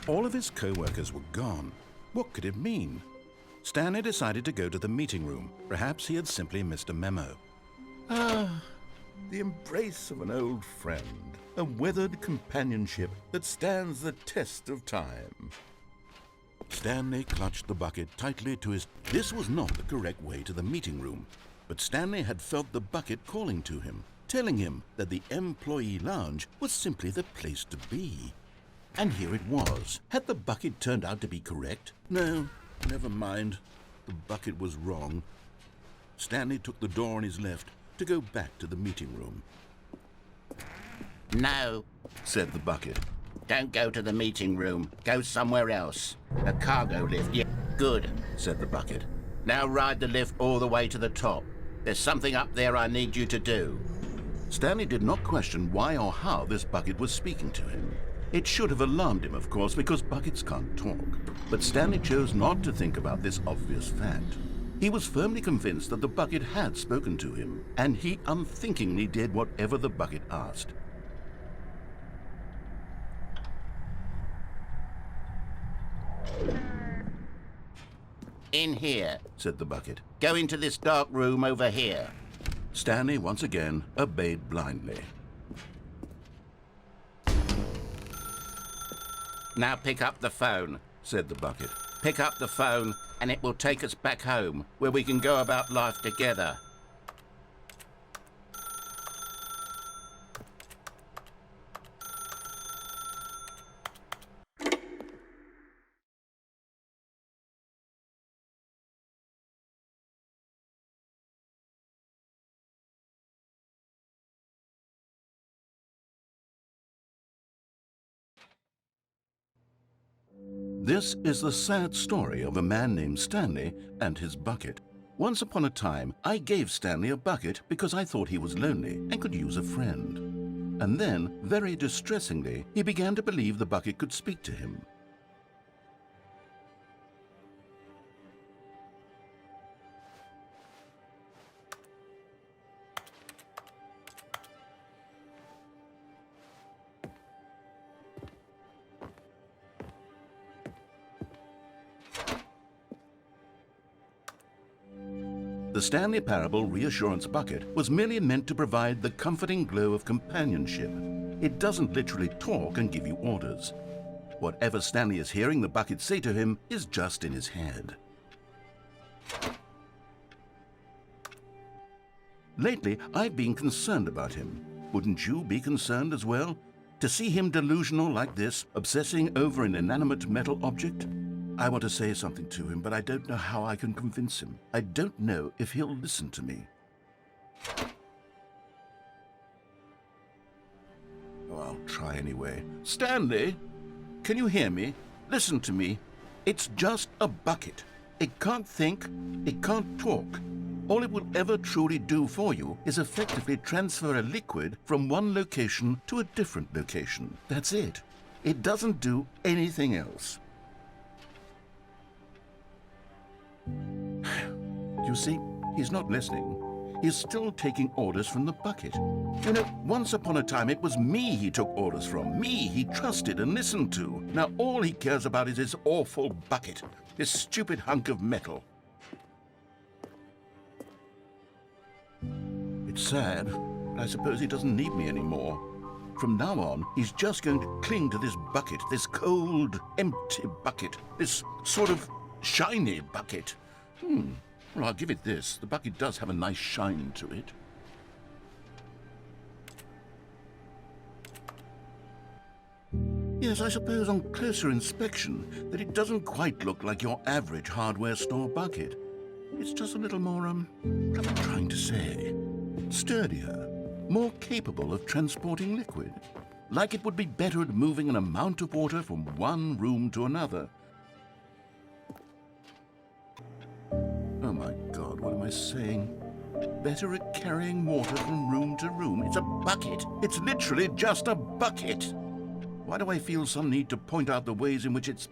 All of his co-workers were gone. What could it mean? Stanley decided to go to the meeting room. Perhaps he had simply missed a memo. Ah, the embrace of an old friend, a weathered companionship that stands the test of time. Stanley clutched the bucket tightly to his... This was not the correct way to the meeting room, but Stanley had felt the bucket calling to him, telling him that the employee lounge was simply the place to be. And here it was. Had the bucket turned out to be correct? No, never mind. The bucket was wrong. Stanley took the door on his left to go back to the meeting room. No, Said the bucket. don't go to the meeting room. Go somewhere else. A cargo lift. Yeah, good, Said the bucket. Now ride the lift all the way to the top. There's something up there I need you to do. Stanley did not question why or how this bucket was speaking to him. It should have alarmed him, of course, because buckets can't talk. But Stanley chose not to think about this obvious fact. He was firmly convinced that the bucket had spoken to him, and he unthinkingly did whatever the bucket asked. In here. Said the bucket. Go into this dark room over here. Stanley once again obeyed blindly. Now pick up the phone. Said the bucket. Pick up the phone and it will take us back home, where we can go about life together. This is the sad story of a man named Stanley and his bucket. Once upon a time, I gave Stanley a bucket because I thought he was lonely and could use a friend. And then, very distressingly, he began to believe the bucket could speak to him. The Stanley Parable Reassurance Bucket was merely meant to provide the comforting glow of companionship. It doesn't literally talk and give you orders. Whatever Stanley is hearing the bucket say to him is just in his head. Lately, I've been concerned about him. Wouldn't you be concerned as well? To see him delusional like this, obsessing over an inanimate metal object? I want to say something to him, but I don't know how I can convince him. I don't know if he'll listen to me. Oh, I'll try anyway. Stanley, can you hear me? Listen to me. It's just a bucket. It can't think, it can't talk. All it will ever truly do for you is effectively transfer a liquid from one location to a different location. That's it. It doesn't do anything else. You see, he's not listening. He's still taking orders from the bucket. You know, once upon a time it was me he took orders from, me he trusted and listened to. Now all he cares about is his awful bucket, this stupid hunk of metal. It's sad, but I suppose he doesn't need me anymore. From now on, he's just going to cling to this bucket, this cold, empty bucket, this sort of shiny bucket. Well, I'll give it this. The bucket does have a nice shine to it. Yes, I suppose on closer inspection that it doesn't quite look like your average hardware store bucket. It's just a little more, what am I trying to say? Sturdier, more capable of transporting liquid. Like it would be better at moving an amount of water from one room to another. Oh my God, what am I saying? Better at carrying water from room to room. It's a bucket. It's literally just a bucket. Why do I feel some need to point out the ways in which it's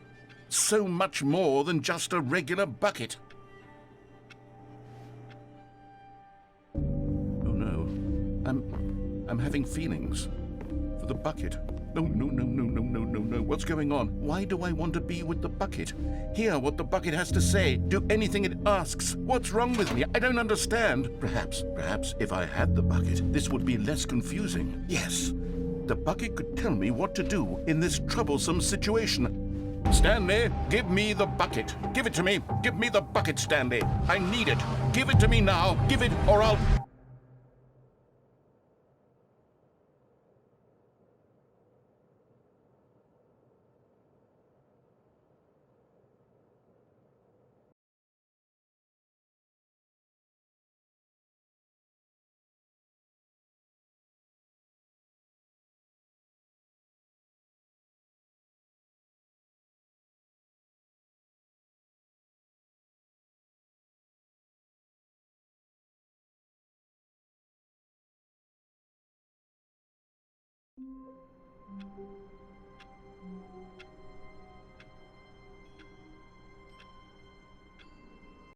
so much more than just a regular bucket? Oh no, I'm having feelings for the bucket. No, no, no, no, no, no, no, no. What's going on? Why do I want to be with the bucket? Hear what the bucket has to say. Do anything it asks. What's wrong with me? I don't understand. Perhaps if I had the bucket, this would be less confusing. Yes, the bucket could tell me what to do in this troublesome situation. Stanley, give me the bucket. Give it to me. Give me the bucket, Stanley. I need it. Give it to me now. Give it or I'll...